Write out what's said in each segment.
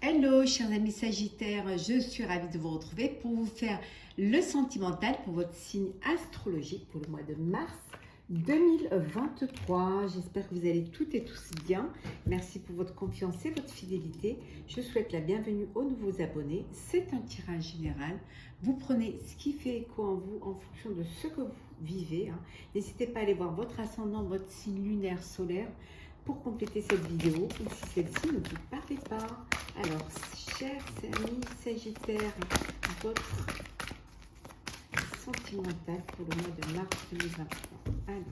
Hello chers amis Sagittaires, je suis ravie de vous retrouver pour vous faire le sentimental pour votre signe astrologique pour le mois de mars 2023. J'espère que vous allez toutes et tous bien. Merci pour votre confiance et votre fidélité. Je souhaite la bienvenue aux nouveaux abonnés. C'est un tirage général. Vous prenez ce qui fait écho en vous en fonction de ce que vous vivez. N'hésitez pas à aller voir votre ascendant, votre signe lunaire, solaire. Pour compléter cette vidéo, ou si celle-ci ne vous paraît pas. Alors, chers amis Sagittaires, votre sentimental pour le mois de mars 2023. Alors,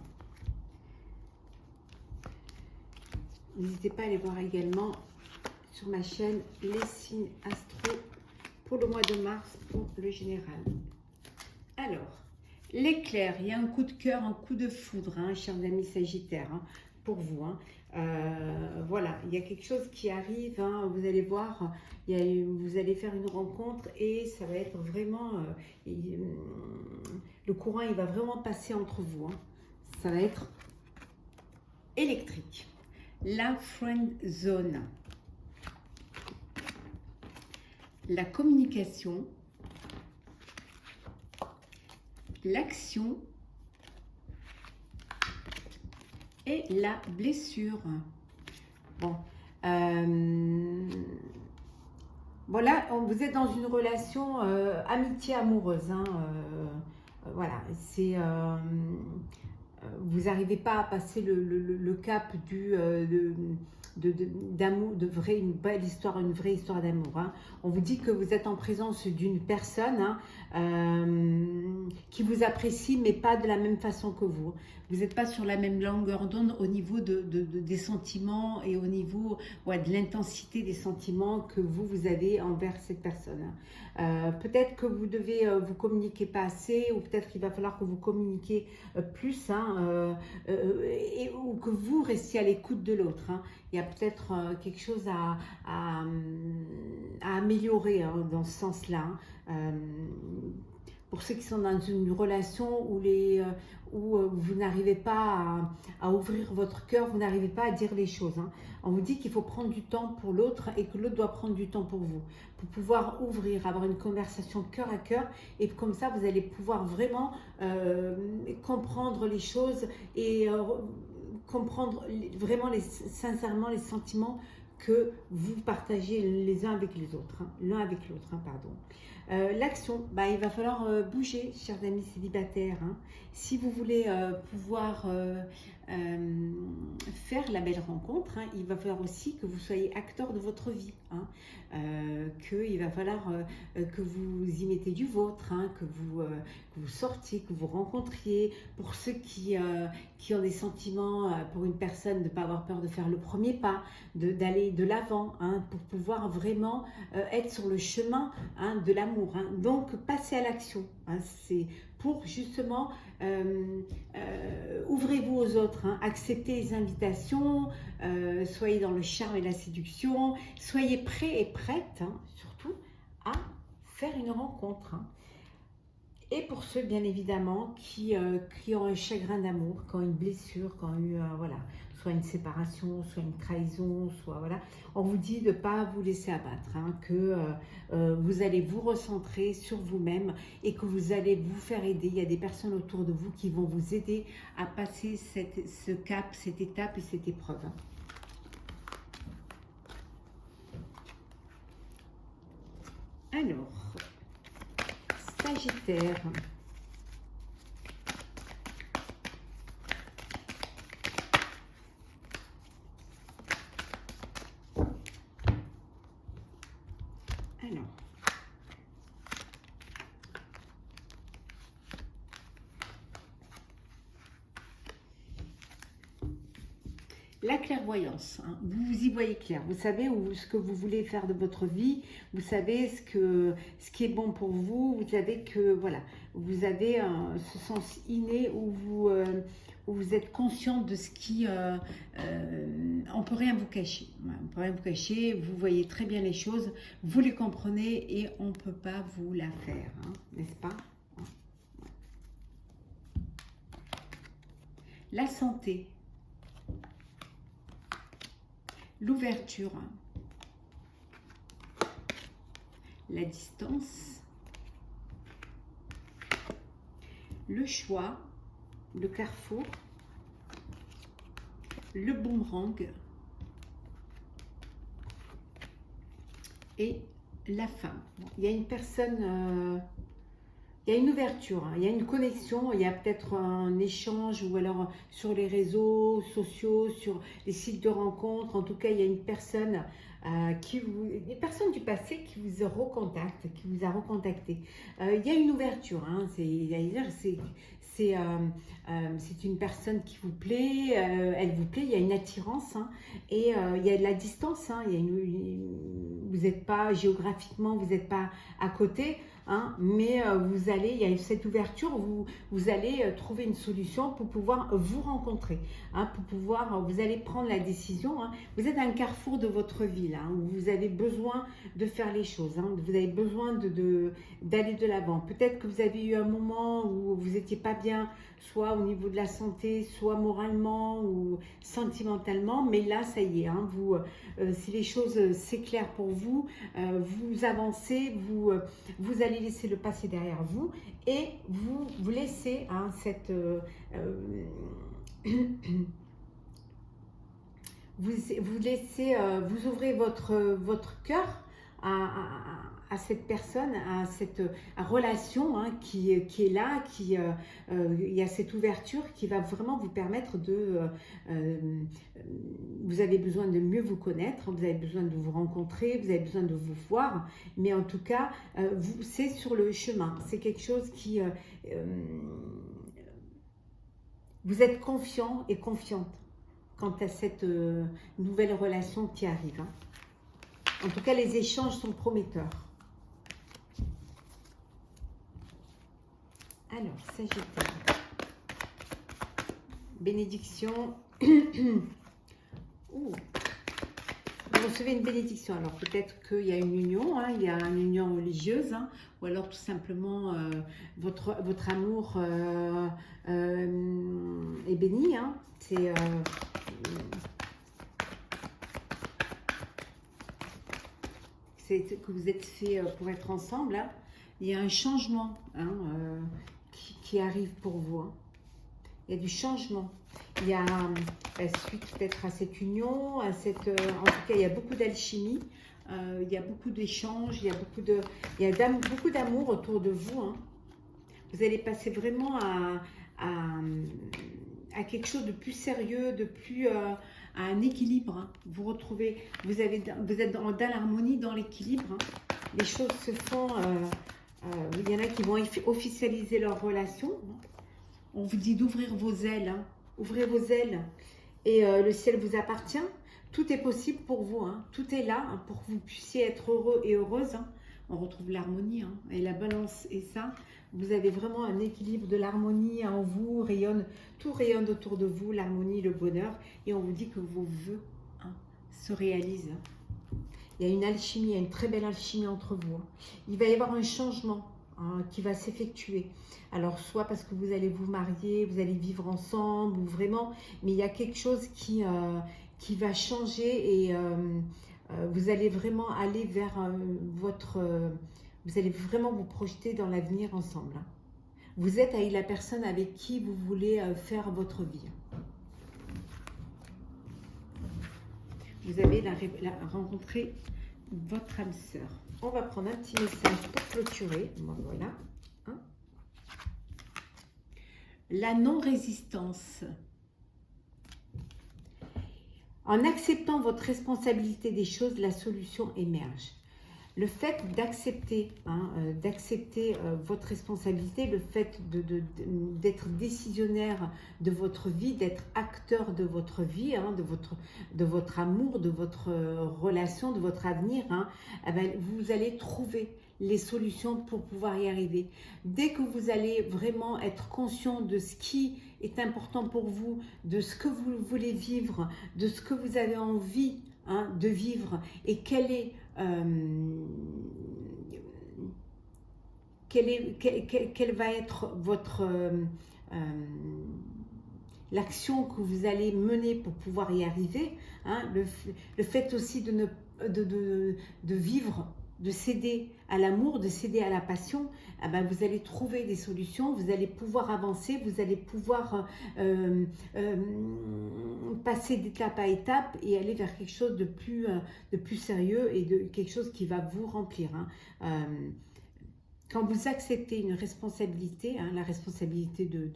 n'hésitez pas à aller voir également sur ma chaîne les signes astro pour le mois de mars pour le général. Alors, l'éclair, il y a un coup de cœur, un coup de foudre, chers amis Sagittaires, pour vous. Voilà, il y a quelque chose qui arrive, vous allez voir, vous allez faire une rencontre et ça va être vraiment, le courant il va vraiment passer entre vous, ça va être électrique. La friend zone, la communication, l'action et la blessure. Bon, voilà, vous êtes dans une relation amitié amoureuse. Voilà, c'est vous n'arrivez pas à passer le cap d'amour, une belle histoire, une vraie histoire d'amour. On vous dit que vous êtes en présence d'une personne qui vous apprécie, mais pas de la même façon que vous. Vous n'êtes pas sur la même longueur d'onde au niveau des sentiments et au niveau de l'intensité des sentiments que vous avez envers cette personne. Peut-être que vous devez vous communiquer pas assez, ou peut-être qu'il va falloir que vous communiquiez plus, ou que vous restiez à l'écoute de l'autre. Il y a peut-être quelque chose à améliorer dans ce sens-là. Pour ceux qui sont dans une relation où vous n'arrivez pas à ouvrir votre cœur, vous n'arrivez pas à dire les choses. On vous dit qu'il faut prendre du temps pour l'autre et que l'autre doit prendre du temps pour vous, pour pouvoir ouvrir, avoir une conversation cœur à cœur, et comme ça vous allez pouvoir vraiment comprendre les choses et comprendre vraiment sincèrement les sentiments que vous partagez les uns avec les autres, l'un avec l'autre, pardon. L'action, il va falloir bouger, chers amis célibataires. Si vous voulez pouvoir faire la belle rencontre, il va falloir aussi que vous soyez acteur de votre vie. Qu'il va falloir que vous y mettez du vôtre, que vous sortiez, que vous rencontriez. Pour ceux qui ont des sentiments pour une personne, de ne pas avoir peur de faire le premier pas, d'aller de l'avant, pour pouvoir vraiment être sur le chemin de l'amour. Donc, passez à l'action. C'est pour justement ouvrez-vous aux autres, acceptez les invitations, soyez dans le charme et la séduction, soyez prêts et prêtes, surtout, à faire une rencontre. Et pour ceux, bien évidemment, qui ont un chagrin d'amour, qui ont une blessure, qui ont eu, soit une séparation, soit une trahison, soit, on vous dit de ne pas vous laisser abattre, que vous allez vous recentrer sur vous-même et que vous allez vous faire aider. Il y a des personnes autour de vous qui vont vous aider à passer ce cap, cette étape et cette épreuve. Alors, Sagittaire. Alors, la clairvoyance, vous y voyez clair, vous savez ce que vous voulez faire de votre vie, vous savez ce qui est bon pour vous, vous savez que vous avez ce sens inné où vous êtes conscient de ce qui... on ne peut rien vous cacher, vous voyez très bien les choses, vous les comprenez et on ne peut pas vous la faire, n'est-ce pas? La santé. L'ouverture, la distance, le choix, le carrefour, le boomerang et la femme. Bon, il y a une personne, il y a une ouverture, hein, il y a une connexion, il y a peut-être un échange ou alors sur les réseaux sociaux, sur les sites de rencontres. En tout cas, il y a une personne des personnes du passé qui vous recontactent, qui vous a recontacté. Il y a une ouverture, hein, c'est une personne qui vous plaît, elle vous plaît, il y a une attirance, hein, et il y a de la distance, hein, vous n'êtes pas géographiquement, vous n'êtes pas à côté, hein, mais il y a cette ouverture, vous allez trouver une solution pour pouvoir vous rencontrer, hein, vous allez prendre la décision, hein. Vous êtes à un carrefour de votre vie, là, où vous avez besoin de faire les choses, hein, vous avez besoin d'aller de l'avant. Peut-être que vous avez eu un moment où vous n'étiez pas bien, soit au niveau de la santé, soit moralement ou sentimentalement, mais là, ça y est, hein, si les choses s'éclairent pour vous, vous avancez, vous allez laisser le passé derrière vous et vous laissez, hein, vous ouvrez votre cœur à cette personne, à cette relation, hein, qui est là, il y a cette ouverture qui va vraiment vous permettre vous avez besoin de mieux vous connaître, vous avez besoin de vous rencontrer, vous avez besoin de vous voir, mais en tout cas, c'est sur le chemin, c'est quelque chose vous êtes confiant et confiante quant à cette nouvelle relation qui arrive, hein. En tout cas, les échanges sont prometteurs. Alors, Sagittaire. Bénédiction. Ouh. Vous recevez une bénédiction. Alors, peut-être qu'il y a une union, hein, il y a une union religieuse, hein, ou alors tout simplement votre amour est béni, hein. C'est... que vous êtes fait pour être ensemble, hein. Il y a un changement, hein, qui arrive pour vous, hein. Il y a du changement. Il y a suite peut-être à cette union, en tout cas il y a beaucoup d'alchimie, il y a beaucoup d'échanges, il y a beaucoup d'amour autour de vous, hein. Vous allez passer vraiment à quelque chose de plus sérieux, de plus... à un équilibre, hein. Vous êtes dans l'harmonie, dans l'équilibre, hein. Les choses se font, il y en a qui vont officialiser leur relation. On vous dit d'ouvrir vos ailes, hein. Ouvrez vos ailes et le ciel vous appartient. Tout est possible pour vous, hein. Tout est là, hein, pour que vous puissiez être heureux et heureuse, hein. On retrouve l'harmonie, hein, et la balance, et ça, vous avez vraiment un équilibre de l'harmonie en vous, tout rayonne autour de vous, l'harmonie, le bonheur, et on vous dit que vos vœux, hein, se réalisent. Il y a une alchimie, il y a une très belle alchimie entre vous, hein. Il va y avoir un changement, hein, qui va s'effectuer. Alors, soit parce que vous allez vous marier, vous allez vivre ensemble, ou vraiment, mais il y a quelque chose qui va changer et... vous allez vraiment aller vers vous allez vraiment vous projeter dans l'avenir ensemble, hein. Vous êtes avec la personne avec qui vous voulez faire votre vie. Vous avez rencontré votre âme sœur. On va prendre un petit message pour clôturer. Bon, voilà, hein. La non-résistance. En acceptant votre responsabilité des choses, la solution émerge. Le fait d'accepter, hein, votre responsabilité, le fait d'être décisionnaire de votre vie, d'être acteur de votre vie, hein, de votre amour, de votre relation, de votre avenir, hein, eh bien, vous allez trouver les solutions pour pouvoir y arriver. Dès que vous allez vraiment être conscient de ce qui est important pour vous, de ce que vous voulez vivre, de ce que vous avez envie, hein, de vivre, et quelle va être l'action que vous allez mener pour pouvoir y arriver, hein, le fait aussi de vivre de céder à l'amour, de céder à la passion, eh ben vous allez trouver des solutions, vous allez pouvoir avancer, vous allez pouvoir passer d'étape à étape et aller vers quelque chose de plus sérieux et de quelque chose qui va vous remplir. Hein. Quand vous acceptez une responsabilité, hein, la responsabilité de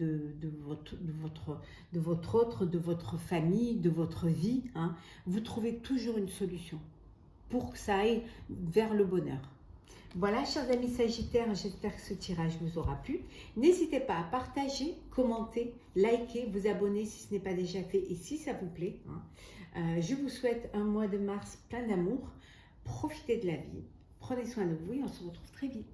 votre autre, de votre famille, de votre vie, hein, vous trouvez toujours une solution pour que ça aille vers le bonheur. Voilà, chers amis Sagittaires, j'espère que ce tirage vous aura plu. N'hésitez pas à partager, commenter, liker, vous abonner si ce n'est pas déjà fait et si ça vous plaît. Hein. Je vous souhaite un mois de mars plein d'amour. Profitez de la vie. Prenez soin de vous et on se retrouve très vite.